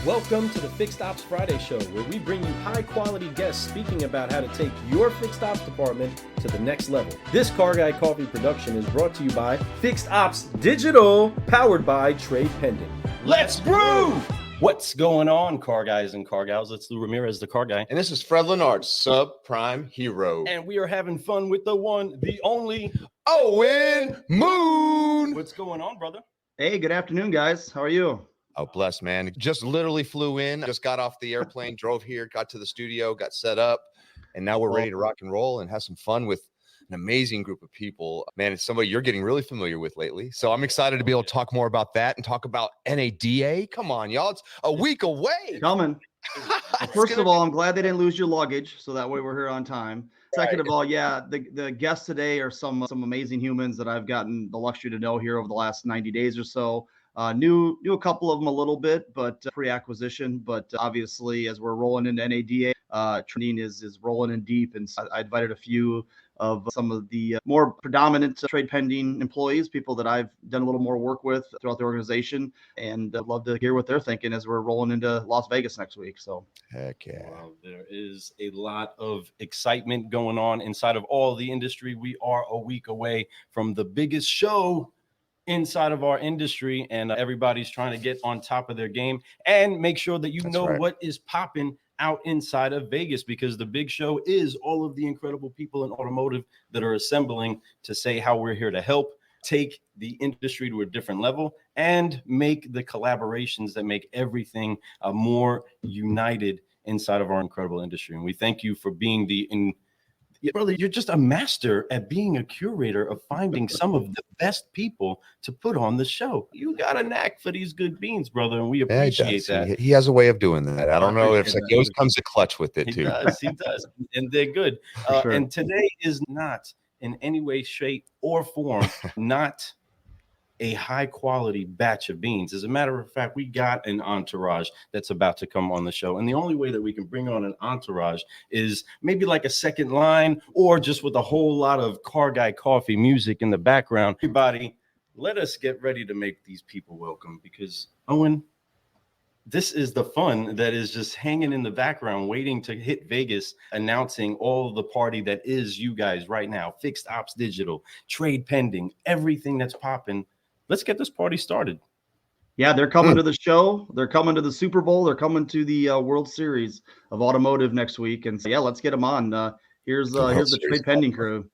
Welcome to the Fixed Ops Friday Show, where we bring you high-quality guests speaking about how to take your fixed ops department to the next level. This Car Guy Coffee production is brought to you by Fixed Ops Digital, powered by Trade Pending. Let's brew! What's going on, car guys and car gals? It's Lou Ramirez, the car guy. And this is Fred Leonard, subprime hero. And we are having fun with the one, the only Owen Moon. What's going on, brother? Hey, good afternoon, guys. How are you? Oh, blessed, man. Just literally flew in, just got off the airplane, drove here, got to the studio, got set up, and now we're ready to rock and roll and have some fun with an amazing group of people. Man, it's somebody you're getting really familiar with lately. So I'm excited to be able to talk more about that and talk about NADA. Come on, y'all. It's a week away. Coming. First of all, I'm glad they didn't lose your luggage, so that way we're here on time. Second of all, yeah, the guests today are some amazing humans that I've gotten the luxury to know here over the last 90 days or so. Knew a couple of them a little bit, but pre-acquisition. But obviously, as we're rolling into NADA, training is rolling in deep. And I invited a few of some of the more predominant trade pending employees, people that I've done a little more work with throughout the organization, and I'd love to hear what they're thinking as we're rolling into Las Vegas next week. So, heck yeah. Wow, there is a lot of excitement going on inside of all the industry. We are a week away from the biggest show inside of our industry, and everybody's trying to get on top of their game and make sure that you know what is popping out inside of Vegas, because the big show is all of the incredible people in automotive that are assembling to say how we're here to help take the industry to a different level and make the collaborations that make everything more united inside of our incredible industry. And we thank you for being brother, you're just a master at being a curator of finding some of the best people to put on the show. You got a knack for these good beans, brother, and we appreciate that. He has a way of doing that. I don't know if he always comes to clutch with it, too. He does, and they're good. Sure. And today is not in any way, shape, or form not a high quality batch of beans. As a matter of fact, we got an entourage that's about to come on the show. And the only way that we can bring on an entourage is maybe like a second line, or just with a whole lot of Car Guy Coffee music in the background. Everybody, let us get ready to make these people welcome, because Owen, this is the fun that is just hanging in the background, waiting to hit Vegas, announcing all the party that is you guys right now. Fixed Ops Digital, Trade Pending, everything that's popping. Let's get this party started. Yeah, they're coming to the show. They're coming to the Super Bowl. They're coming to the World Series of Automotive next week. And so, yeah, let's get them on. Here's the Trade Pending crew.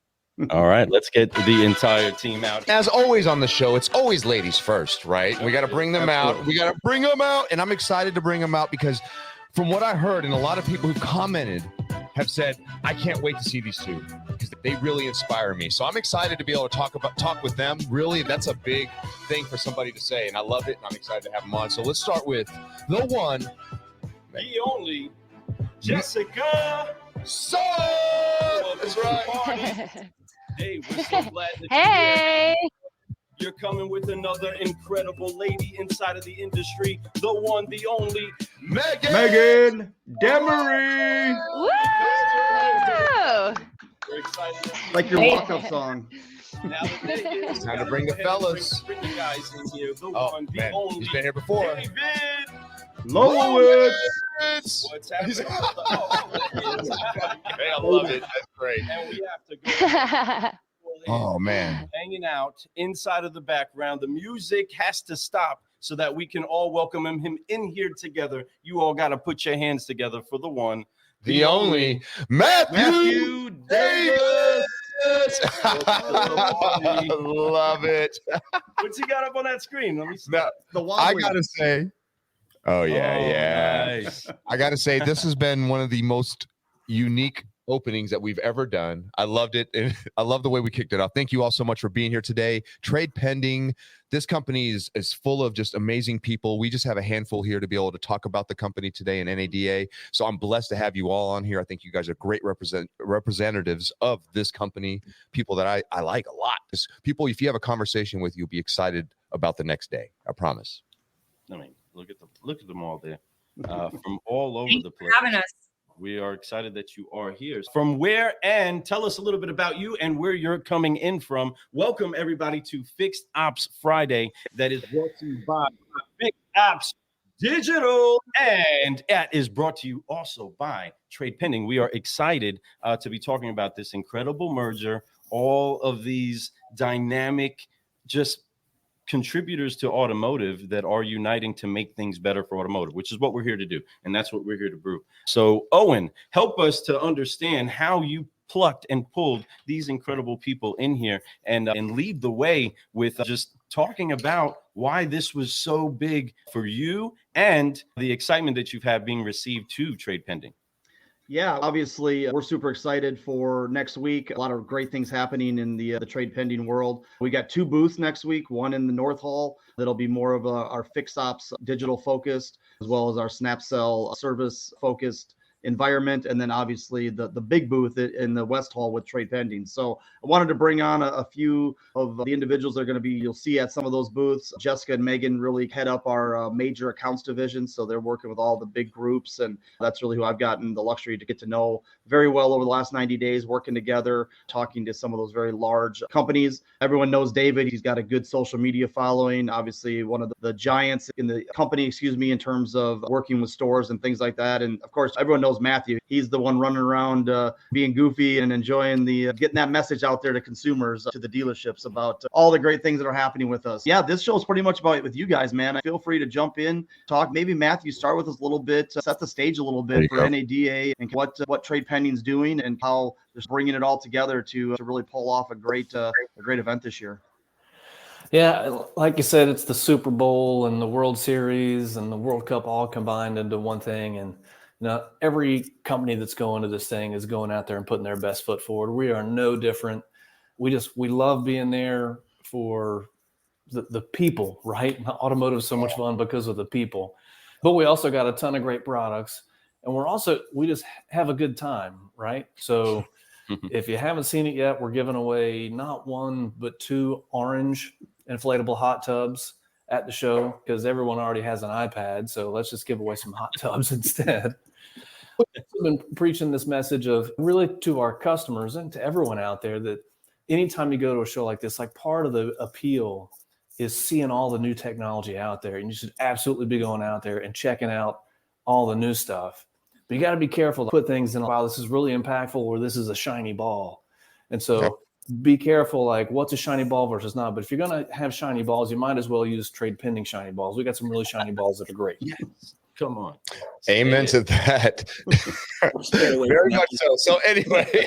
All right, let's get the entire team out. As always on the show, it's always ladies first, right? We got to bring them out. We got to bring them out. And I'm excited to bring them out because from what I heard, and a lot of people who commented have said, I can't wait to see these two because they really inspire me. So I'm excited to be able to talk with them. Really, that's a big thing for somebody to say, and I love it, and I'm excited to have them on. So let's start with the one, the only, Jessica Sohn. That's right. Hey, we're so glad that you're coming with another incredible lady inside of the industry, the one, the only, Megan Demaree. Woo! We're excited. Like your walk-up song. Now it's time to bring the fellas. Bring the guys in here. The one, the man. only. He's been here before. David Lowitz. What's happening? I love it. That's great. And we have to go. Oh, man. Hanging out inside of the background. The music has to stop so that we can all welcome him in here together. You all got to put your hands together for the one, the only, Matthew Davis. Love it. What's he got up on that screen? Let me see. Now, I got to say, Nice. I got to say, this has been one of the most unique openings that we've ever done. I loved it. And I love the way we kicked it off. Thank you all so much for being here today. Trade Pending. This company is full of just amazing people. We just have a handful here to be able to talk about the company today in NADA. So I'm blessed to have you all on here. I think you guys are great representatives of this company, people that I like a lot. Just people, if you have a conversation with, you'll be excited about the next day. I promise. I mean, look at them all there from all over the place. Having us. We are excited that you are here. From where, and tell us a little bit about you and where you're coming in from. Welcome, everybody, to Fixed Ops Friday that is brought to you by Fixed Ops Digital. And that is brought to you also by Trade Pending. We are excited to be talking about this incredible merger, all of these dynamic, just contributors to automotive that are uniting to make things better for automotive, which is what we're here to do. And that's what we're here to brew. So Owen, help us to understand how you plucked and pulled these incredible people in here and lead the way with just talking about why this was so big for you and the excitement that you've had being received to Trade Pending. Yeah, obviously, we're super excited for next week. A lot of great things happening in the trade pending world. We got 2 booths next week, one in the North Hall that'll be more of our fix ops digital focused, as well as our snap cell service focused environment, and then obviously the big booth in the West Hall with trade pending. So I wanted to bring on a few of the individuals that are going to be, you'll see at some of those booths. Jessica and Megan really head up our major accounts division, so they're working with all the big groups, and that's really who I've gotten the luxury to get to know very well over the last 90 days, working together, talking to some of those very large companies. Everyone knows David. He's got a good social media following, obviously one of the giants in the company, in terms of working with stores and things like that. And of course, everyone knows Matthew. He's the one running around being goofy and enjoying the getting that message out there to consumers, to the dealerships about all the great things that are happening with us. Yeah, this show is pretty much about with you guys, man. Feel free to jump in, talk. Maybe Matthew, start with us a little bit, set the stage a little bit for NADA and what Trade Pending's doing and how they're bringing it all together to really pull off a great event this year. Yeah, like you said, it's the Super Bowl and the World Series and the World Cup all combined into one thing. And every company that's going to this thing is going out there and putting their best foot forward. We are no different. We love being there for the people, right? Automotive is so much fun because of the people. But we also got a ton of great products. And we just have a good time, right? So if you haven't seen it yet, we're giving away not 1, but 2 orange inflatable hot tubs at the show because everyone already has an iPad. So let's just give away some hot tubs instead. We've been preaching this message of really to our customers and to everyone out there that anytime you go to a show like this, like part of the appeal is seeing all the new technology out there. And you should absolutely be going out there and checking out all the new stuff. But you got to be careful to put things in, wow, this is really impactful or this is a shiny ball. And so be careful, like what's a shiny ball versus not. But if you're going to have shiny balls, you might as well use Trade Pending shiny balls. We got some really shiny balls that are great. Yes. Come on. Amen to that. Very much so. So anyway,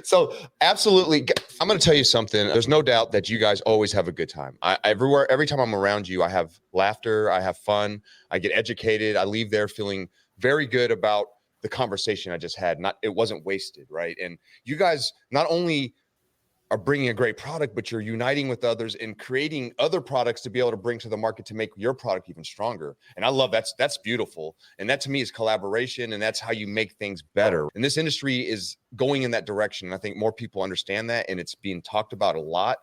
so absolutely. I'm going to tell you something. There's no doubt that you guys always have a good time. Every time I'm around you, I have laughter. I have fun. I get educated. I leave there feeling very good about the conversation I just had. It wasn't wasted, right? And you guys not only are bringing a great product, but you're uniting with others and creating other products to be able to bring to the market to make your product even stronger. And I love that's beautiful. And that to me is collaboration, and that's how you make things better. And this industry is going in that direction. And I think more people understand that, and it's being talked about a lot,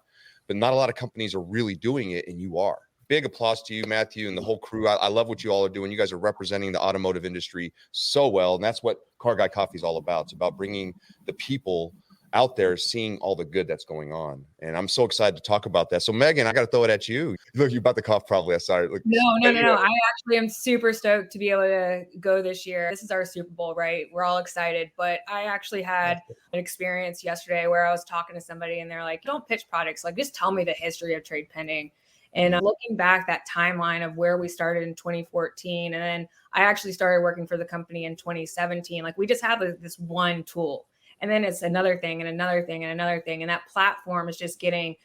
but not a lot of companies are really doing it, and you are. Big applause to you, Matthew, and the whole crew. I love what you all are doing. You guys are representing the automotive industry so well, and that's what Car Guy Coffee is all about. It's about bringing the people out there, seeing all the good that's going on. And I'm so excited to talk about that. So Megan, I got to throw it at you. Look, you about to cough probably. I'm sorry. Look, No. I actually am super stoked to be able to go this year. This is our Super Bowl, right? We're all excited, but I actually had an experience yesterday where I was talking to somebody and they're like, don't pitch products. Like, just tell me the history of Trade Pending. And looking back that timeline of where we started in 2014, and then I actually started working for the company in 2017. Like, we just have this one tool. And then it's another thing and another thing and another thing. And that platform is just getting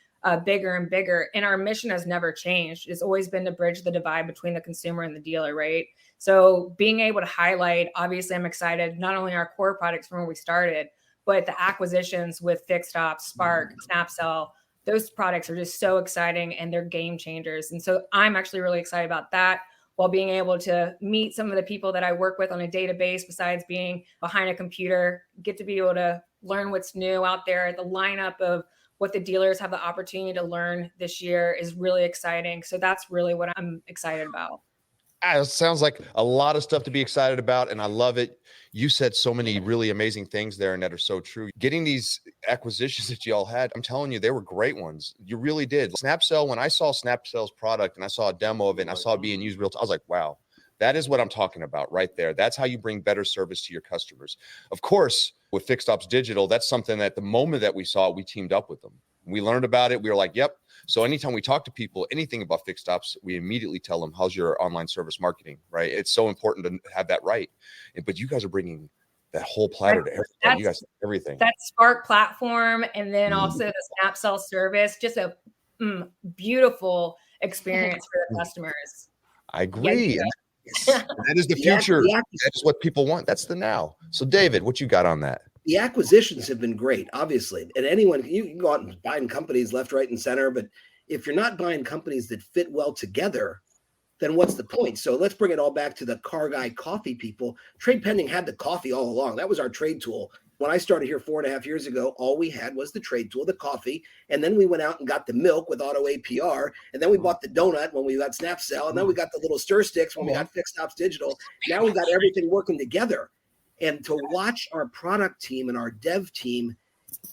bigger and bigger. And our mission has never changed. It's always been to bridge the divide between the consumer and the dealer, right? So being able to highlight, obviously I'm excited, not only our core products from where we started, but the acquisitions with Fixed Ops, Spark, Snapcell. Those products are just so exciting and they're game changers. And so I'm actually really excited about that, while being able to meet some of the people that I work with on a database, besides being behind a computer, get to be able to learn what's new out there. The lineup of what the dealers have the opportunity to learn this year is really exciting. So that's really what I'm excited about. It sounds like a lot of stuff to be excited about, and I love it. You said so many really amazing things there, and that are so true. Getting these acquisitions that y'all had, I'm telling you, they were great ones. You really did. Snapcell, when I saw Snapcell's product and I saw a demo of it and I saw it being used real time, I was like, wow, that is what I'm talking about right there. That's how you bring better service to your customers. Of course, with Fixed Ops Digital, that's something that the moment that we saw it, we teamed up with them. We learned about it. We were like, yep. So anytime we talk to people, anything about fixed ops, we immediately tell them, how's your online service marketing, right? It's so important to have that right. But you guys are bringing that whole platter to everything. You guys, everything. That Spark platform, and then also the Snapcell service, just a beautiful experience for the customers. I agree. Yeah. That is the future. That is what people want. That's the now. So David, what you got on that? The acquisitions have been great, obviously. And anyone, you can go out and buying companies left, right, and center. But if you're not buying companies that fit well together, then what's the point? So let's bring it all back to the Car Guy coffee people. Trade Pending had the coffee all along. That was our trade tool. When I started here 4.5 years ago, all we had was the trade tool, the coffee. And then we went out and got the milk with auto APR. And then we bought the donut when we got Snapcell. And then we got the little stir sticks when we got Fixed Ops Digital. Now we got everything working together. And to watch our product team and our dev team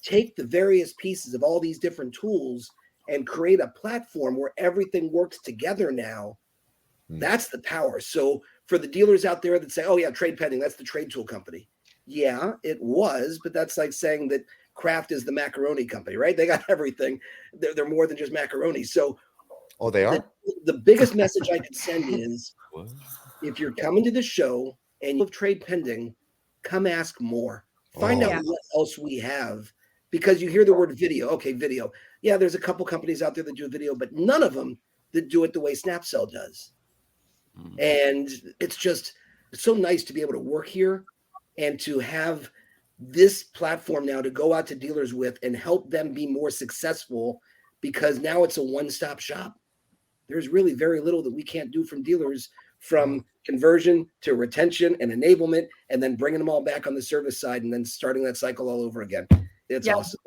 take the various pieces of all these different tools and create a platform where everything works together now, that's the power. So for the dealers out there that say, oh yeah, Trade Pending, that's the trade tool company. Yeah, it was, but that's like saying that Kraft is the macaroni company, right? They got everything. They're more than just macaroni. So they are. The biggest message I could send is if you're coming to the show and you have Trade Pending, come ask more. Find out what else we have, because you hear the word video. Okay, video. Yeah, there's a couple companies out there that do video, but none of them that do it the way Snapcell does. And it's so nice to be able to work here and to have this platform now to go out to dealers with and help them be more successful, because now it's a one-stop shop. There's really very little that we can't do from dealers, from conversion to retention and enablement, and then bringing them all back on the service side and then starting that cycle all over again. It's awesome.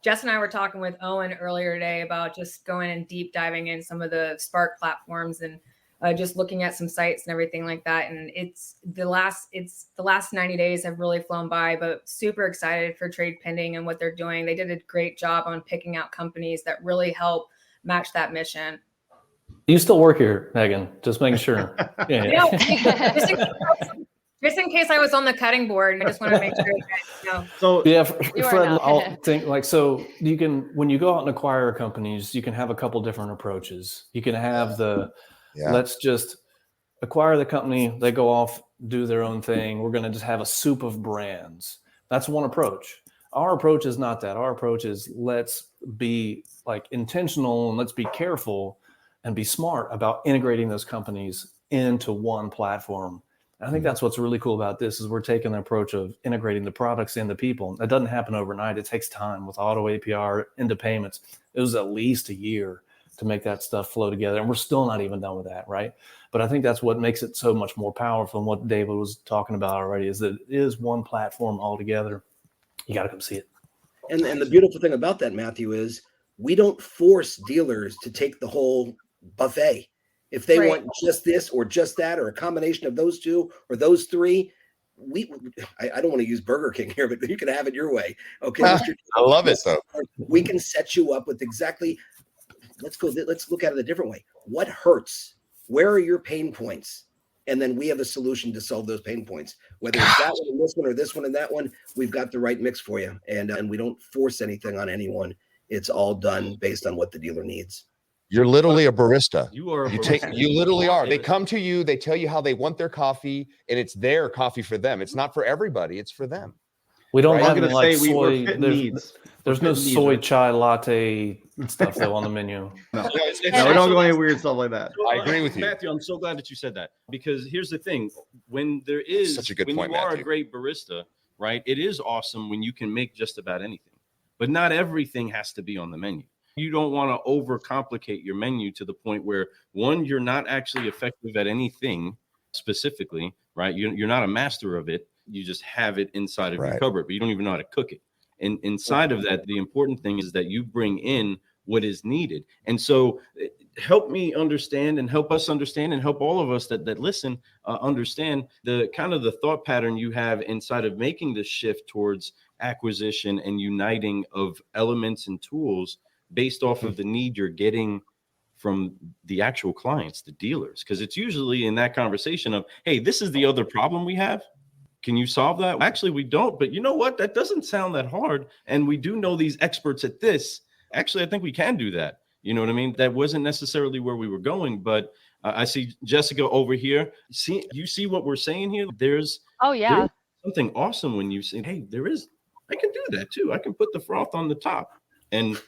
Jess and I were talking with Owen earlier today about just going and deep diving in some of the Spark platforms and just looking at some sites and everything like that. And it's the last 90 days have really flown by, but super excited for Trade Pending and what they're doing. They did a great job on picking out companies that really help match that mission. You still work here, Megan? Just making sure. Yeah. Just in case I was on the cutting board, I just want to make sure you guys know. So yeah, Fred, I'll think so you can, when you go out and acquire companies, you can have a couple different approaches. You can have let's just acquire the company, they go off, do their own thing. We're going to just have a soup of brands. That's one approach. Our approach is not that. Our approach is let's be intentional and let's be careful and be smart about integrating those companies into one platform. And I think that's what's really cool about this is we're taking the approach of integrating the products into people. That doesn't happen overnight. It takes time with auto APR into payments. It was at least a year to make that stuff flow together. And we're still not even done with that, right? But I think that's what makes it so much more powerful. And what David was talking about already is that it is one platform altogether. You got to come see it. And the beautiful thing about that, Matthew, is we don't force dealers to take the whole buffet. If they want just this or just that or a combination of those two or those three, I don't want to use Burger King here, but you can have it your way. Okay. I love it though. We can set you up with exactly, let's look at it a different way. What hurts? Where are your pain points? And then we have a solution to solve those pain points. Whether it's that one and this one or this one and that one, we've got the right mix for you. And we don't force anything on anyone. It's all done based on what the dealer needs. You're literally a barista. You are. You literally are. They come to you. They tell you how they want their coffee, and it's their coffee for them. It's not for everybody. It's for them. We don't have soy. There's no soy chai latte stuff though on the menu. No, we don't go any weird stuff like that. I agree with you, Matthew. I'm so glad that you said that, because here's the thing: when there is such a good when point, you are Matthew. a great barista, right? It is awesome when you can make just about anything, but not everything has to be on the menu. You don't want to overcomplicate your menu to the point where, one, you're not actually effective at anything specifically, right? You're not a master of it. You just have it inside of your cupboard, but you don't even know how to cook it. And inside of that, the important thing is that you bring in what is needed. And so help me understand and help us understand and help all of us that listen understand the kind of the thought pattern you have inside of making the shift towards acquisition and uniting of elements and tools based off of the need you're getting from the actual clients, the dealers, because it's usually in that conversation of, hey, this is the other problem we have. Can you solve that? Actually, we don't. But you know what? That doesn't sound that hard. And we do know these experts at this. Actually, I think we can do that. You know what I mean? That wasn't necessarily where we were going. But I see Jessica over here. You see what we're saying here? There's something awesome when you say, hey, I can do that too. I can put the froth on the top. And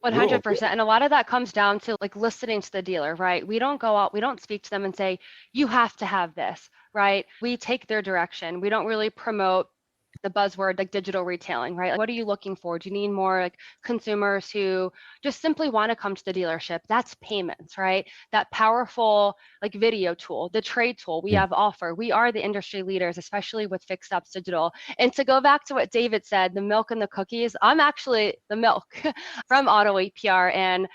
100%. And a lot of that comes down to like listening to the dealer, right? We don't go out, we don't speak to them and say, you have to have this, right? We take their direction. We don't really promote the buzzword like digital retailing, right? Like, what are you looking for? Do you need more like consumers who just simply want to come to the dealership? That's payments, right? That powerful like video tool, the trade tool we have offer. We are the industry leaders, especially with Fixed Ops Digital. And to go back to what David said, the milk and the cookies, I'm actually the milk from Auto APR. And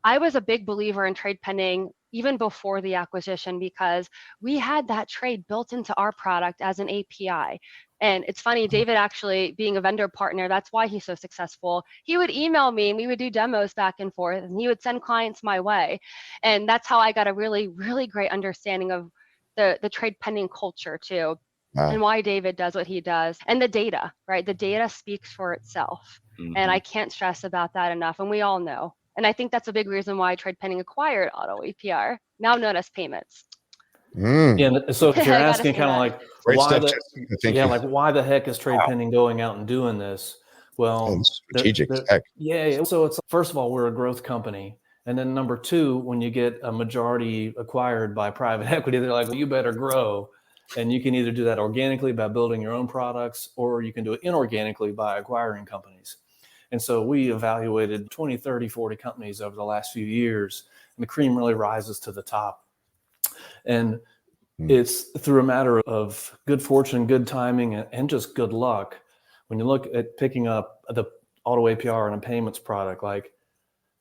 I was a big believer in trade pending even before the acquisition because we had that trade built into our product as an API. And it's funny, David actually being a vendor partner, that's why he's so successful. He would email me and we would do demos back and forth and he would send clients my way. And that's how I got a really, really great understanding of the trade pending culture too. Wow. And why David does what he does. And the data, right? The data speaks for itself. And I can't stress about that enough. And we all know. And I think that's a big reason why trade pending acquired Auto APR, now known as Payments. Yeah, so if you're asking kind of like why the heck is trade pending going out and doing this? Well, strategic. Yeah. So it's first of all, we're a growth company. And then number two, when you get a majority acquired by private equity, they're like, well, you better grow. And you can either do that organically by building your own products, or you can do it inorganically by acquiring companies. And so we evaluated 20, 30, 40 companies over the last few years, and the cream really rises to the top. And it's through a matter of good fortune, good timing, and just good luck. When you look at picking up the Auto APR and a payments product, like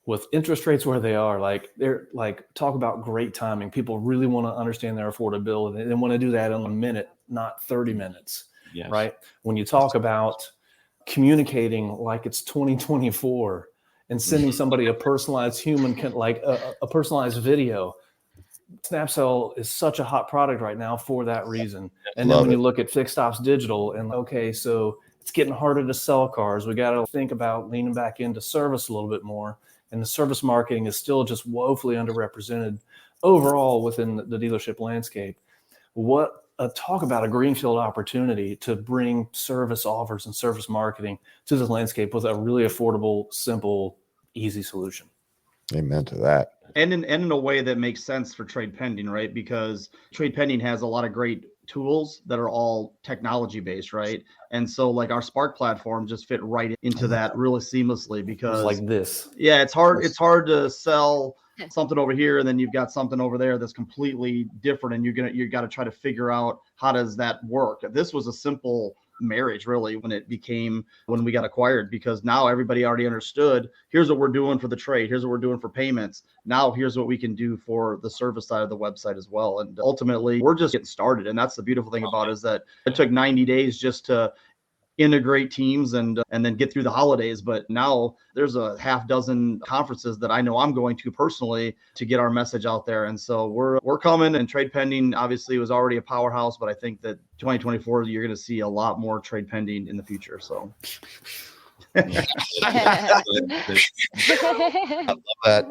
with interest rates where they are, like they're like, talk about great timing. People really want to understand their affordability. They want to do that in a minute, not 30 minutes, right? When you talk about communicating like it's 2024 and sending somebody a personalized a personalized video, SnapCell is such a hot product right now for that reason. And then when you look at Fixed Ops Digital and okay, so it's getting harder to sell cars. We got to think about leaning back into service a little bit more. And the service marketing is still just woefully underrepresented overall within the dealership landscape. Talk about a greenfield opportunity to bring service offers and service marketing to the landscape with a really affordable, simple, easy solution. Amen to that. And in a way that makes sense for trade pending, right? Because trade pending has a lot of great tools that are all technology based, right? And so like our Spark platform just fit right into that really seamlessly because it's like this. Yeah, it's hard to sell something over here and then you've got something over there that's completely different and you got to try to figure out how does that work. This was a simple marriage really when we got acquired, because now everybody already understood, here's what we're doing for the trade, here's what we're doing for payments, now here's what we can do for the service side of the website as well. And ultimately we're just getting started, and that's the beautiful thing about it, is that it took 90 days just to integrate teams and then get through the holidays. But now there's a half dozen conferences that I know I'm going to personally to get our message out there. And so we're coming, and trade pending obviously was already a powerhouse, but I think that 2024, you're going to see a lot more trade pending in the future. So I love that.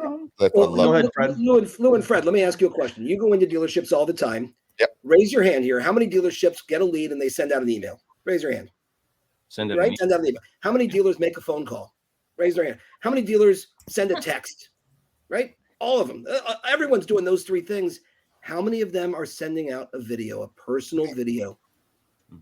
Go ahead, Fred. Lou and Fred, let me ask you a question. You go into dealerships all the time. Yep. Raise your hand here. How many dealerships get a lead and they send out an email? Raise your hand. Send it. Right? Send out an email. How many dealers make a phone call? Raise their hand. How many dealers send a text? Right? All of them. Everyone's doing those three things. How many of them are sending out a video, a personal video?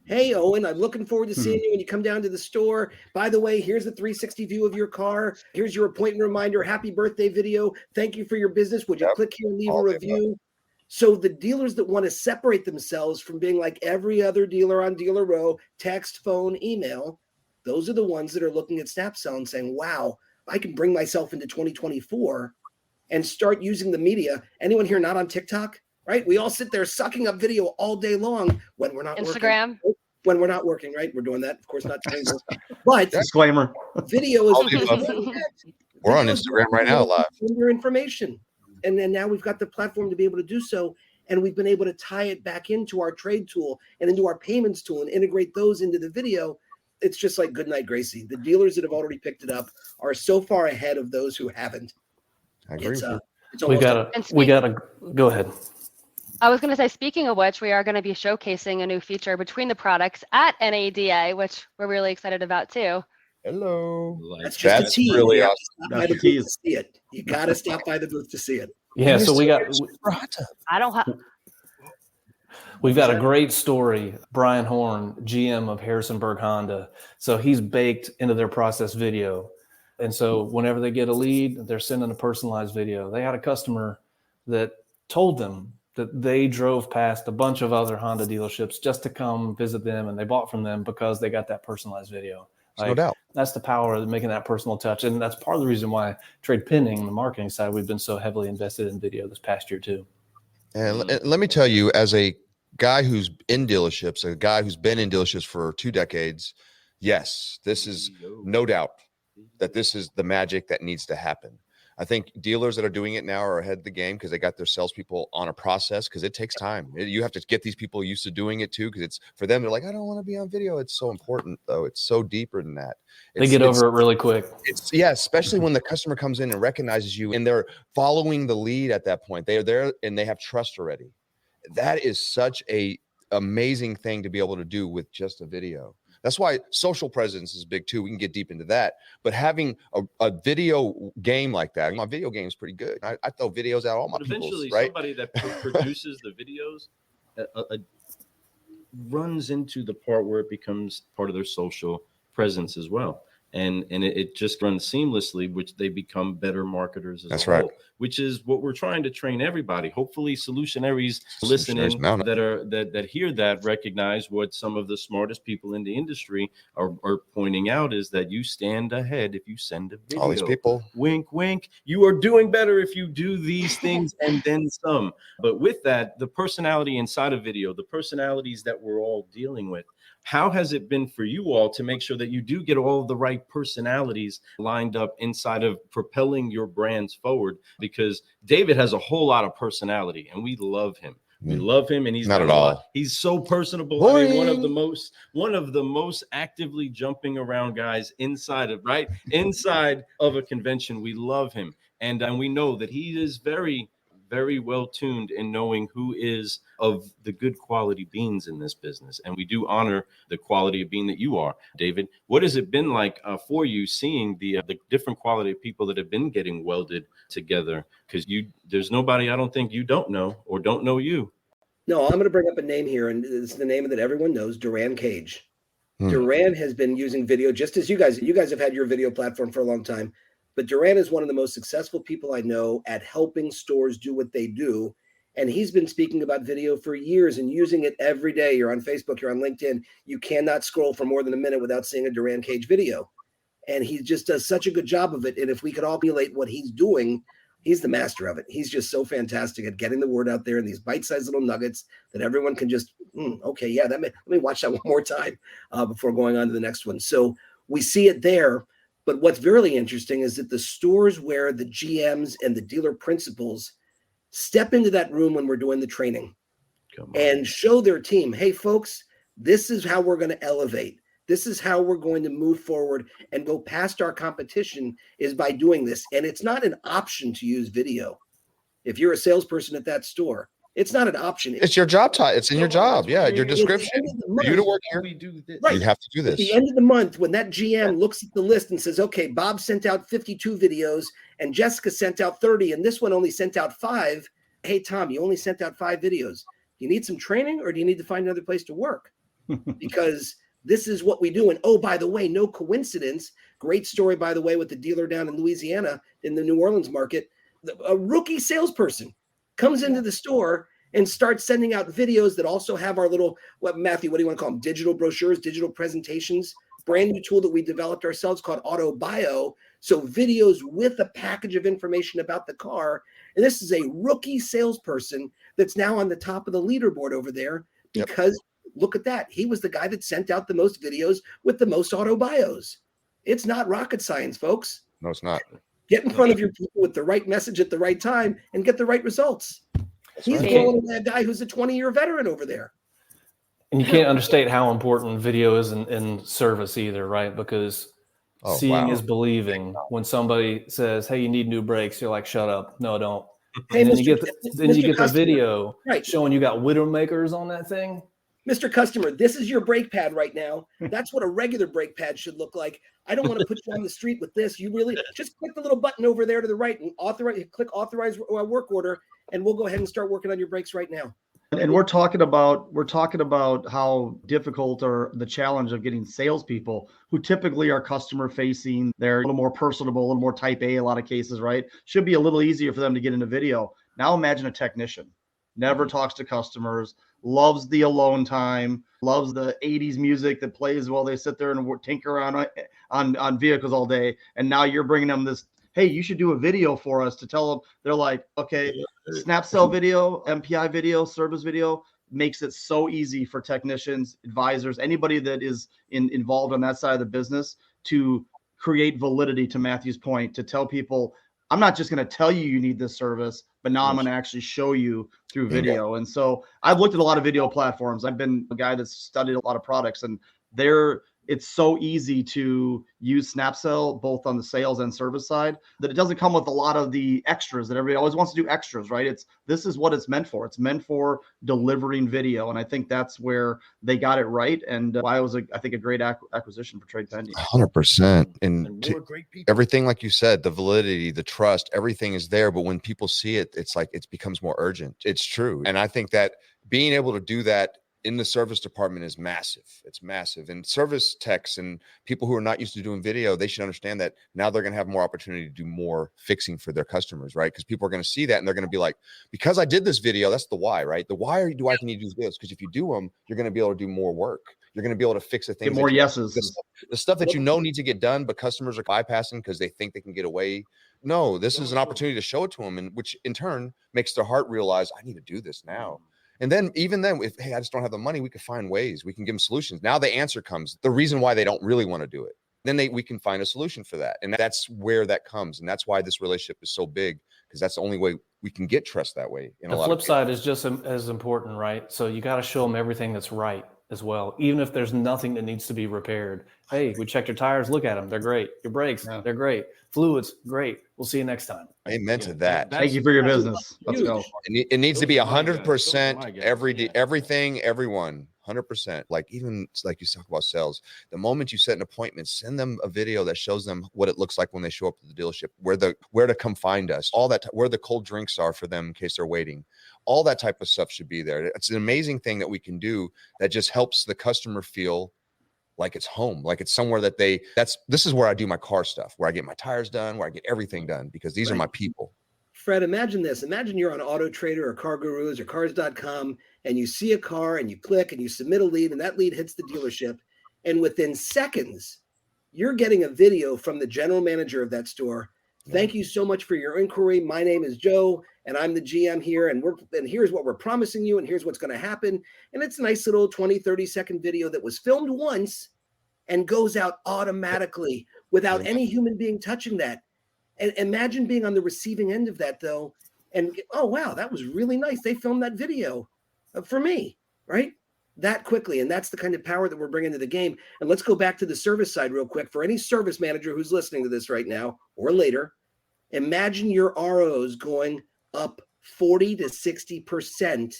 Hey, Owen, I'm looking forward to seeing you when you come down to the store. By the way, here's the 360 view of your car. Here's your appointment reminder. Happy birthday video. Thank you for your business. Would you click here and leave a review? So the dealers that want to separate themselves from being like every other dealer on Dealer Row, text, phone, email, those are the ones that are looking at SnapCell and saying, wow, I can bring myself into 2024 and start using the media. Anyone here not on TikTok? Right? We all sit there sucking up video all day long when we're not Instagram. working. When we're not working, right? We're doing that. Of course, not Tangle. But Disclaimer. video is We're on Instagram right now live. Your information. And then now we've got the platform to be able to do so. And we've been able to tie it back into our trade tool and into our payments tool and integrate those into the video. It's just like good night, Gracie. The dealers that have already picked it up are so far ahead of those who haven't. I agree. We gotta go ahead. I was going to say, speaking of which, we are going to be showcasing a new feature between the products at NADA, which we're really excited about too. Hello. That's just a tease. Really awesome. That's the tease. To see it. You got to stop by the booth to see it. Yeah, so we've got a great story. Brian Horn, GM of Harrisonburg Honda. So he's baked into their process video. And so whenever they get a lead, they're sending a personalized video. They had a customer that told them that they drove past a bunch of other Honda dealerships just to come visit them, and they bought from them because they got that personalized video. No doubt. That's the power of making that personal touch. And that's part of the reason why trade pending, the marketing side, we've been so heavily invested in video this past year too. And let me tell you, as a guy who's in dealerships, a guy who's been in dealerships for 2 decades, yes, this is no doubt that this is the magic that needs to happen. I think dealers that are doing it now are ahead of the game because they got their salespeople on a process, because it takes time. You have to get these people used to doing it too, because it's for them. They're like, I don't want to be on video. It's so important, though. It's so deeper than that. They get over it really quick. Especially when the customer comes in and recognizes you and they're following the lead at that point. They are there and they have trust already. That is such a amazing thing to be able to do with just a video. That's why social presence is big too. We can get deep into that, but having a video game like that, my video game is pretty good. I throw videos out all my people, right? Somebody that produces the videos runs into the part where it becomes part of their social presence as well. And it just runs seamlessly, which they become better marketers as a whole, which is what we're trying to train everybody. Hopefully solutionaries listening that hear that recognize what some of the smartest people in the industry are pointing out is that you stand ahead if you send a video. All these people. Wink, wink. You are doing better if you do these things and then some. But with that, the personality inside of video, the personalities that we're all dealing with, how has it been for you all to make sure that you do get all of the right personalities lined up inside of propelling your brands forward? Because David has a whole lot of personality and we love him. We love him, and he's not at all. He's so personable. I mean, one of the most actively jumping around guys inside of a convention. We love him, and we know that he is very, very well tuned in knowing who is of the good quality beans in this business. And we do honor the quality of bean that you are, David. What has it been like for you seeing the different quality of people that have been getting welded together? Because there's nobody I don't think you don't know or don't know you. No, I'm going to bring up a name here, and it's the name that everyone knows, Duran Cage. Duran has been using video just as you guys have had your video platform for a long time. But Duran is one of the most successful people I know at helping stores do what they do. And he's been speaking about video for years and using it every day. You're on Facebook, you're on LinkedIn. You cannot scroll for more than a minute without seeing a Duran Cage video. And he just does such a good job of it. And if we could all emulate what he's doing, he's the master of it. He's just so fantastic at getting the word out there in these bite-sized little nuggets that everyone can just, okay, yeah, let me watch that one more time before going on to the next one. So we see it there. But what's really interesting is that the stores where the GMs and the dealer principals step into that room when we're doing the training and show their team, hey, folks, this is how we're going to elevate. This is how we're going to move forward and go past our competition is by doing this. And it's not an option to use video. If you're a salesperson at that store, it's not an option. It's your job title. It's in your job. Yeah, your description. For you to work here, you have to do this. At the end of the month, when that GM looks at the list and says, okay, Bob sent out 52 videos and Jessica sent out 30 and this one only sent out 5. Hey, Tom, you only sent out 5 videos. Do you need some training or do you need to find another place to work? Because this is what we do. And oh, by the way, no coincidence. Great story, by the way, with the dealer down in Louisiana in the New Orleans market. A rookie salesperson comes into the store and starts sending out videos that also have our little, Matthew, what do you want to call them? Digital brochures, digital presentations, brand new tool that we developed ourselves called Auto Bio. So videos with a package of information about the car. And this is a rookie salesperson that's now on the top of the leaderboard over there because look at that. He was the guy that sent out the most videos with the most auto bios. It's not rocket science, folks. No, it's not. Get in front of your people with the right message at the right time and get the right results. He's right. blowing away a guy who's a 20-year veteran over there. And you can't understate how important video is in service either, right? Because seeing is believing. When somebody says, "Hey, you need new brakes," you're like, "Shut up! No, I don't." Hey, and then Mr. you get the video right. showing you got Widowmakers on that thing. Mr. Customer, this is your brake pad right now. That's what a regular brake pad should look like. I don't want to put you on the street with this. You really just click the little button over there to the right and click authorize work order, and we'll go ahead and start working on your brakes right now. And we're talking about how difficult or the challenge of getting salespeople who typically are customer facing. They're a little more personable, a little more type A, a lot of cases, right? Should be a little easier for them to get into video. Now imagine a technician, never talks to customers, loves the alone time, loves the 80s music that plays while they sit there and tinker on vehicles all day. And now you're bringing them this, hey, you should do a video for us to tell them. They're like, okay, Snapcell video, MPI video, service video makes it so easy for technicians, advisors, anybody that is involved on that side of the business to create validity, to Matthew's point, to tell people, I'm not just going to tell you need this service, but now I'm going to actually show you through video. And so I've looked at a lot of video platforms. I've been a guy that's studied a lot of products, and it's so easy to use Snapcell both on the sales and service side that it doesn't come with a lot of the extras that everybody always wants to do extras, right? This is what it's meant for. It's meant for delivering video. And I think that's where they got it right. And why it was, I think, a great acquisition for Trade Pending. 100%. And everything, like you said, the validity, the trust, everything is there. But when people see it, it's like it becomes more urgent. It's true. And I think that being able to do that in the service department is massive. It's massive. And service techs and people who are not used to doing video, they should understand that now they're going to have more opportunity to do more fixing for their customers, right? Because people are going to see that and they're going to be like, because I did this video, that's the why, right? The why do I need to do this? Because if you do them, you're going to be able to do more work. You're going to be able to fix the things. Get more yeses. The stuff that needs to get done, but customers are bypassing because they think they can get away. No, this is an opportunity to show it to them, and which in turn makes their heart realize, I need to do this now. And then even then, if, hey, I just don't have the money, we can find ways. We can give them solutions. Now the answer comes, the reason why they don't really want to do it. Then we can find a solution for that. And that's where that comes. And that's why this relationship is so big, because that's the only way we can get trust that way. The flip side is just as important, right? So you got to show them everything that's right as well, even if there's nothing that needs to be repaired. Hey, we checked your tires. Look at them. They're great. Your brakes, they're great. Fluids, great. We'll see you next time. Amen to that. Thank you for your business. Let's go. It needs to be 100% every day, everything, everyone. 100%. Like, even like you talk about sales, the moment you set an appointment, send them a video that shows them what it looks like when they show up to the dealership, where to come find us, all that, where the cold drinks are for them in case they're waiting. All that type of stuff should be there. It's an amazing thing that we can do that just helps the customer feel like it's home, like it's somewhere that this is where I do my car stuff, where I get my tires done, where I get everything done, because these are my people. Fred, imagine this. Imagine you're on Auto Trader or Car Gurus or Cars.com, and you see a car and you click and you submit a lead, and that lead hits the dealership. And within seconds, you're getting a video from the general manager of that store. Thank you so much for your inquiry. My name is Joe, and I'm the GM here. And here's what we're promising you, and here's what's going to happen. And it's a nice little 20, 30-second video that was filmed once and goes out automatically without any human being touching that. And imagine being on the receiving end of that, though, and, oh, wow, that was really nice. They filmed that video for me, right? That quickly. And that's the kind of power that we're bringing to the game. And let's go back to the service side real quick. For any service manager who's listening to this right now or later, imagine your ROs going up 40 to 60%,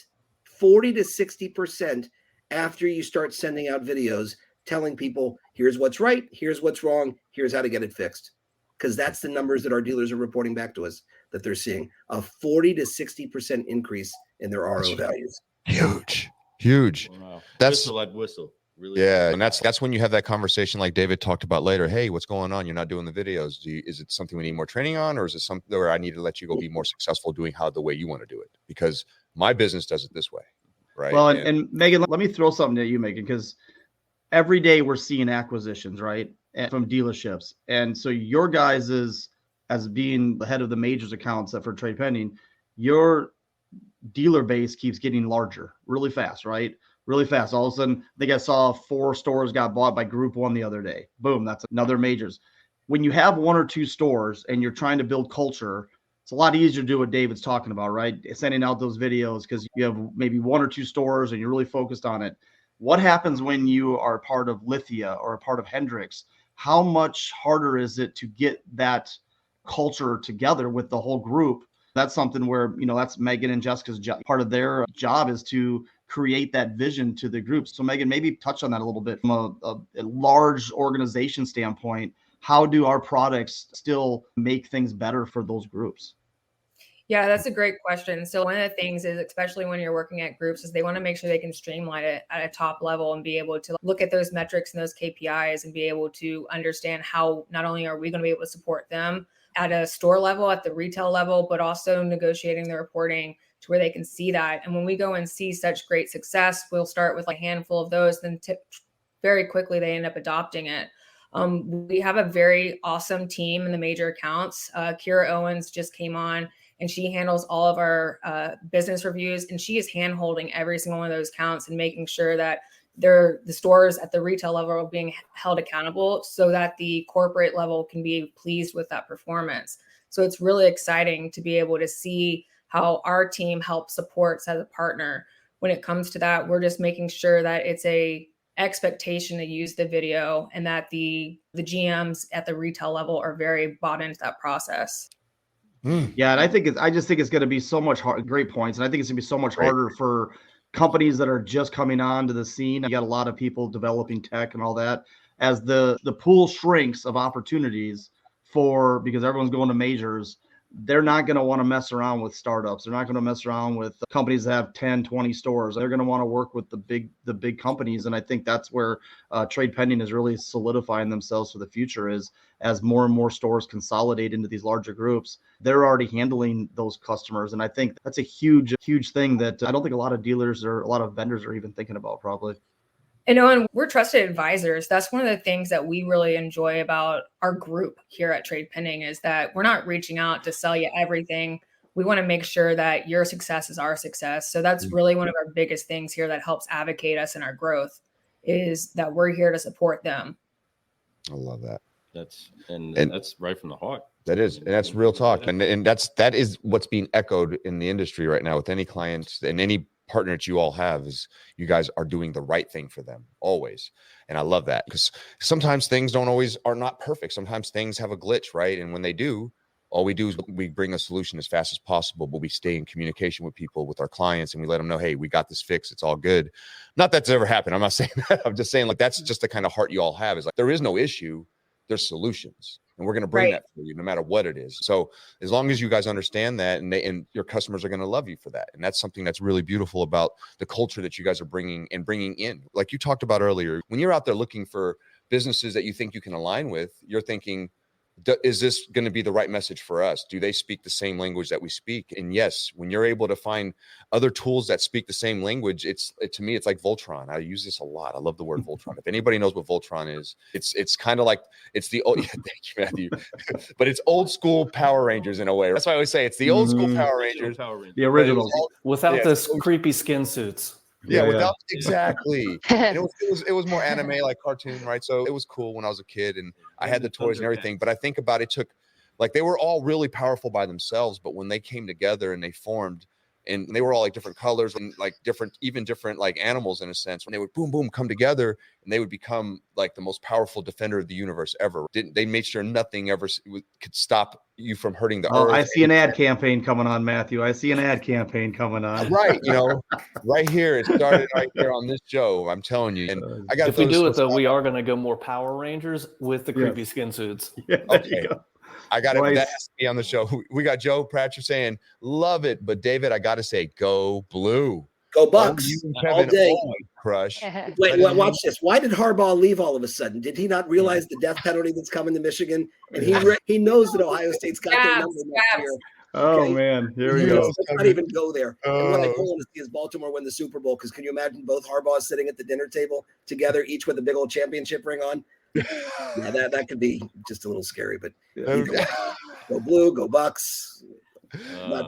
40 to 60% after you start sending out videos telling people, here's what's right, here's what's wrong, here's how to get it fixed. Because that's the numbers that our dealers are reporting back to us that they're seeing, a 40 to 60% increase in their RO values. Huge. Wow. That's whistle. Really. Yeah. And that's when you have that conversation like David talked about later. Hey, what's going on? You're not doing the videos. Is it something we need more training on, or is it something where I need to let you go be more successful doing the way you want to do it? Because my business does it this way. Right. Well, and Megan, let me throw something at you, Megan, because every day we're seeing acquisitions, right? and from dealerships. And so your guys is, as being the head of the majors accounts for trade pending, your dealer base keeps getting larger really fast, right? Really fast. All of a sudden, I think I saw 4 stores got bought by Group 1 the other day. Boom, that's another majors. When you have 1 or 2 stores and you're trying to build culture, it's a lot easier to do what David's talking about, right? Sending out those videos because you have maybe 1 or 2 stores and you're really focused on it. What happens when you are a part of Lithia or a part of Hendrix? How much harder is it to get that culture together with the whole group? That's something where, that's Megan and Jessica's job. Part of their job is to create that vision to the group. So Megan, maybe touch on that a little bit from a large organization standpoint. How do our products still make things better for those groups? Yeah, that's a great question. So one of the things is, especially when you're working at groups, is they want to make sure they can streamline it at a top level and be able to look at those metrics and those KPIs and be able to understand how not only are we going to be able to support them at a store level, at the retail level, but also negotiating the reporting to where they can see that. And when we go and see such great success, we'll start with a handful of those, then very quickly they end up adopting it. We have a very awesome team in the major accounts. Kira Owens just came on and she handles all of our business reviews, and she is hand-holding every single one of those accounts and making sure that the stores at the retail level are being held accountable so that the corporate level can be pleased with that performance. So it's really exciting to be able to see how our team helps supports as a partner. When it comes to that, we're just making sure that it's a expectation to use the video and that the GMs at the retail level are very bought into that process. Yeah, and I just think it's going to be so much hard. Great points, and I think it's going to be so much harder for companies that are just coming on to the scene. You got a lot of people developing tech and all that. As the pool shrinks of opportunities because everyone's going to majors, they're not going to want to mess around with startups. They're not going to mess around with companies that have 10, 20 stores. They're going to want to work with the big companies. And I think that's where trade pending is really solidifying themselves for the future, is as more and more stores consolidate into these larger groups, they're already handling those customers. And I think that's a huge, huge thing that I don't think a lot of dealers or a lot of vendors are even thinking about probably. And we're trusted advisors. That's one of the things that we really enjoy about our group here at Trade Pending, is that we're not reaching out to sell you everything. We want to make sure that your success is our success. So that's really one of our biggest things here that helps advocate us in our growth, is that we're here to support them. I love that. That's right from the heart. That is, and that's real talk. And that is what's being echoed in the industry right now with any clients and any partner that you all have, is you guys are doing the right thing for them always. And I love that, because sometimes things are not perfect. Sometimes things have a glitch, right? And when they do, all we do is we bring a solution as fast as possible, but we stay in communication with people, with our clients, and we let them know, hey, we got this fixed. It's all good. Not that's ever happened. I'm not saying that. I'm just saying, like, that's just the kind of heart you all have, is like, there is no issue. There's solutions, and we're going to bring that for you no matter what it is. So as long as you guys understand that, and your customers are going to love you for that. And that's something that's really beautiful about the culture that you guys are bringing in. Like you talked about earlier, when you're out there looking for businesses that you think you can align with, you're thinking, is this going to be the right message for us? Do they speak the same language that we speak? And yes, when you're able to find other tools that speak the same language, to me, it's like Voltron. I use this a lot. I love the word Voltron. If anybody knows what Voltron is, it's kind of like, it's the old, thank you, Matthew, but it's old school Power Rangers in a way. That's why I always say it's the old school Power Rangers. The original. Without this creepy skin suits. Exactly. And it was more anime, like cartoon, right? So it was cool when I was a kid, and I had the toys and everything. But I think about it, they were all really powerful by themselves, but when they came together and they formed, and they were all like different colors and like different like animals in a sense, when they would boom, boom, come together, and they would become like the most powerful defender of the universe ever. They made sure nothing ever could stop you from hurting the earth. I see an ad campaign coming on, Matthew. I see an ad campaign coming on. Right. Right here. It started right here on this show. I'm telling you. And I got, if we do it though, we are going to go more Power Rangers with the creepy skin suits. Yeah, okay. I got it. That has to be on the show. We got Joe Pratcher saying, love it. But David, I got to say, go blue. Go Bucks. All day. Crush. Wait, watch this. Why did Harbaugh leave all of a sudden? Did he not realize the death penalty that's coming to Michigan? And he knows that Ohio State's got their number next year. Oh, man. Here we go. Let's not even go there. And what I don't want to see is Baltimore win the Super Bowl, because can you imagine both Harbaughs sitting at the dinner table together, each with a big old championship ring on? Yeah, that could be just a little scary, but Okay. go Blue, go Bucks.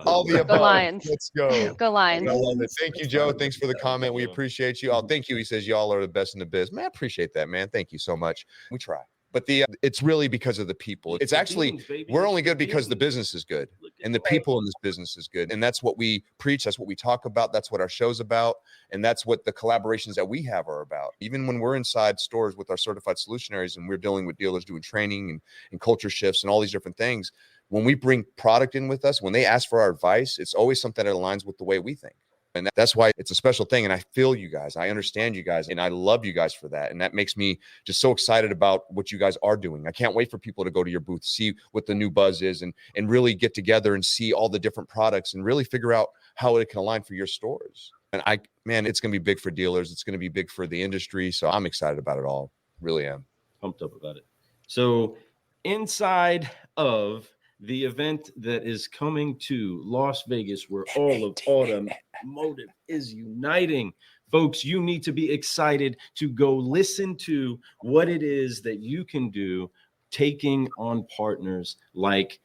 All the Go above. Lions. Let's go. Go Lions. I love it. Thank you, Joe. Thanks for the comment. We appreciate you. Oh, thank you. He says y'all are the best in the biz. Man, I appreciate that, man. Thank you so much. We try. But it's really because of the people. It's actually, we're only good because the business is good and the people in this business is good. And that's what we preach. That's what we talk about. That's what our show's about. And that's what the collaborations that we have are about. Even when we're inside stores with our certified solutionaries and we're dealing with dealers doing training and culture shifts and all these different things, when we bring product in with us, when they ask for our advice, it's always something that aligns with the way we think. And that's why it's a special thing. And I feel you guys, I understand you guys, and I love you guys for that. And that makes me just so excited about what you guys are doing. I can't wait for people to go to your booth, see what the new buzz is, and really get together and see all the different products and really figure out how it can align for your stores. And it's going to be big for dealers. It's going to be big for the industry. So I'm excited about it all. Really am. Pumped up about it. So inside of the event that is coming to Las Vegas, where all of automotive is uniting. Folks, you need to be excited to go listen to what it is that you can do, taking on partners like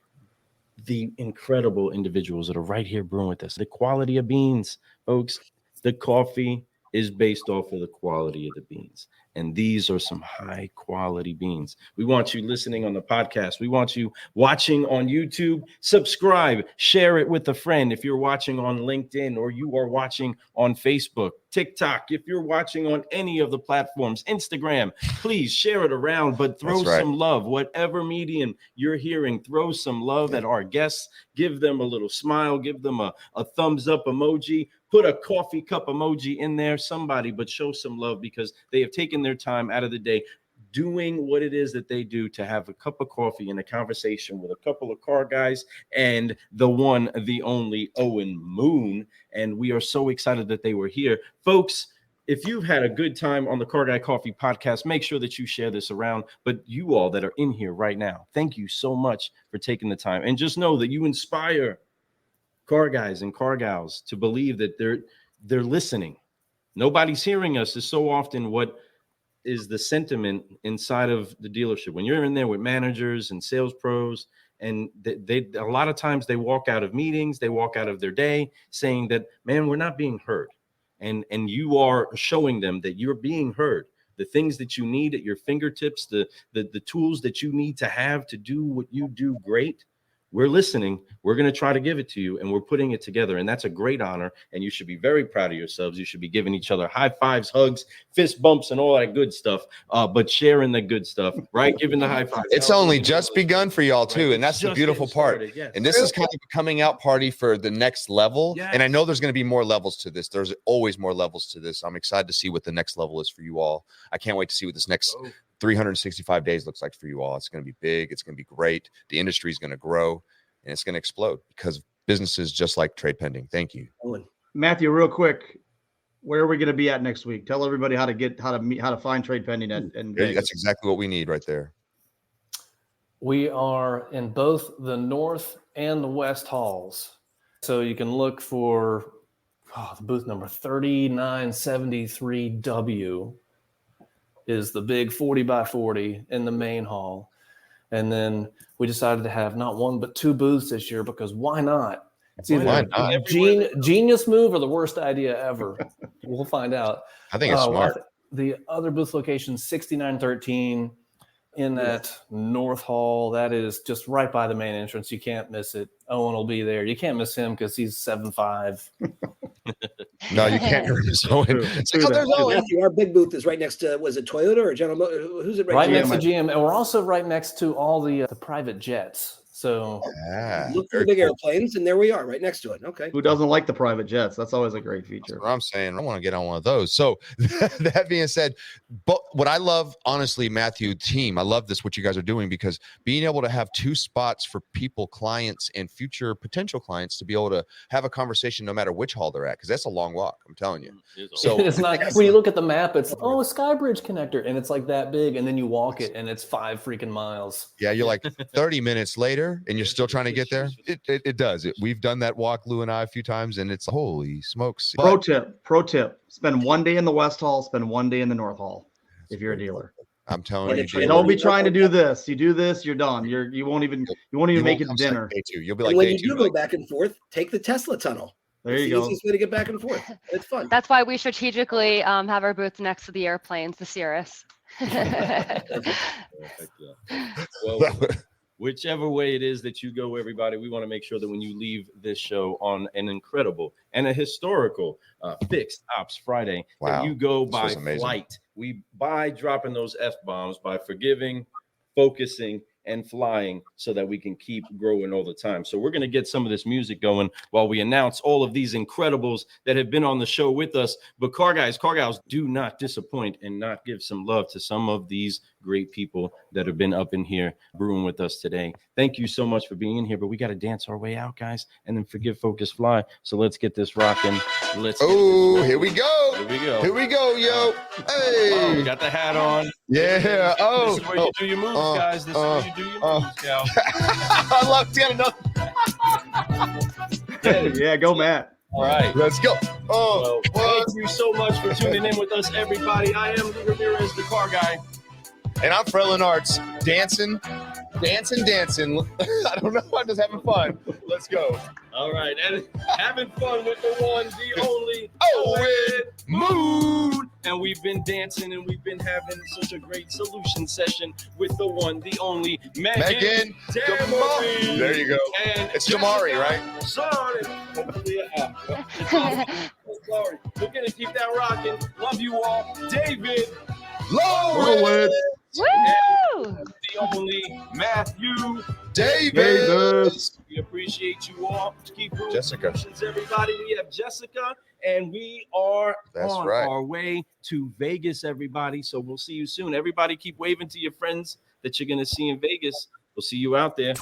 the incredible individuals that are right here brewing with us. The quality of beans, folks, the coffee is based off of the quality of the beans. And these are some high quality beans. We want you listening on the podcast. We want you watching on YouTube. Subscribe, share it with a friend. If you're watching on LinkedIn or you are watching on Facebook, TikTok, if you're watching on any of the platforms, Instagram, please share it around, but throw some love. Whatever medium you're hearing, throw some love at our guests. Give them a little smile. Give them a thumbs up emoji. Put a coffee cup emoji in there, somebody, but show some love because they have taken their time out of the day doing what it is that they do to have a cup of coffee and a conversation with a couple of car guys and the one, the only Owen Moon. And we are so excited that they were here. Folks, if you've had a good time on the Car Guy Coffee podcast, make sure that you share this around. But you all that are in here right now, thank you so much for taking the time. And just know that you inspire car guys and car gals to believe that they're listening. Nobody's hearing us is so often what is the sentiment inside of the dealership. When you're in there with managers and sales pros, and they a lot of times they walk out of meetings, they walk out of their day saying that, man, we're not being heard. And you are showing them that you're being heard. The things that you need at your fingertips, the tools that you need to have to do what you do great. We're listening. We're going to try to give it to you, and we're putting it together. And that's a great honor. And you should be very proud of yourselves. You should be giving each other high fives, hugs, fist bumps, and all that good stuff. But sharing the good stuff, right? Giving the high fives. It's only just begun for y'all too. Right. And that's the beautiful part. Yes. And this is kind of a coming out party for the next level. Yes. And I know there's going to be more levels to this. There's always more levels to this. I'm excited to see what the next level is for you all. I can't wait to see what this next 365 days looks like for you all. It's going to be big. It's going to be great. The industry is going to grow. And it's going to explode because of businesses just like Trade Pending. Thank you, Matthew. Real quick, where are we going to be at next week? Tell everybody how to find Trade Pending and that's exactly what we need right there. We are in both the North and the West halls, so you can look for the booth number 3973W is the big 40 by 40 in the main hall. And then we decided to have not one, but two booths this year because why not? It's either a genius move or the worst idea ever. We'll find out. I think it's smart. The other booth location, 6913 in that North Hall. That is just right by the main entrance. You can't miss it. Owen will be there. You can't miss him because he's 7'5". No, you can't miss Owen. It's like, there's Owen. Matthew, our big booth is right next to, was it Toyota or General Motors? Who's it right next to GM? And we're also right next to all the private jets. So look for the big airplanes, and there we are, right next to it. Okay. Who doesn't like the private jets? That's always a great feature. That's what I'm saying. I want to get on one of those. So that being said, but what I love, honestly, Matthew, team, I love this, what you guys are doing, because being able to have two spots for people, clients, and future potential clients to be able to have a conversation no matter which hall they're at, because that's a long walk, I'm telling you. So it's not, when you look at the map, it's, a Skybridge connector, and it's like that big, and then you walk it, and it's 5 freaking miles. Yeah, you're like 30 minutes later, and you're still trying to get there. It does. We've done that walk, Lou and I, a few times, and it's holy smokes. Pro tip: spend one day in the West Hall, spend one day in the North Hall if you're a dealer. I'm telling you, You don't be trying to do this. You do this, you're done. You won't even make it come to dinner. second day 2. You'll be And like when day you 2. do go back and forth, take the Tesla tunnel. There It's you the go. easiest way to get back and forth. It's fun. That's why we strategically have our booths next to the airplanes, the Cirrus. Well, whichever way it is that you go, everybody, we want to make sure that when you leave this show on an incredible and a historical Fixed Ops Friday, that you go by flight. We by dropping those F-bombs, by forgiving, focusing, and flying, so that we can keep growing all the time. So we're going to get some of this music going while we announce all of these incredibles that have been on the show with us. But car gals, do not disappoint and not give some love to some of these great people that have been up in here brewing with us today. Thank you so much for being in here, but we got to dance our way out, guys, and then forgive, focus, fly. So let's get this rocking. Here we go. Here we go, yo. Hey. We got the hat on. Yeah. This is where you do your moves, guys. This is where you do your moves, Cal. I love another. Yeah, go Matt. All right. Let's go. Thank you so much for tuning in with us, everybody. I am Lee Ramirez, the car guy. And I'm Fred Lenartz, dancing. I don't know. I'm just having fun. Let's go. All right. And having fun with the one, the only Owen Moon. And we've been dancing and we've been having such a great solution session with the one, the only Megan Demaree. There you go. And it's Demaree, right? Sorry. Sorry. We're going to keep that rocking. Love you all. David Lowitz. Woo! The only Matthew Davis. We appreciate you all. Keep doing Jessica. Everybody. We have Jessica, and we are on right. our way to Vegas, everybody. So we'll see you soon. Everybody keep waving to your friends that you're going to see in Vegas. We'll see you out there.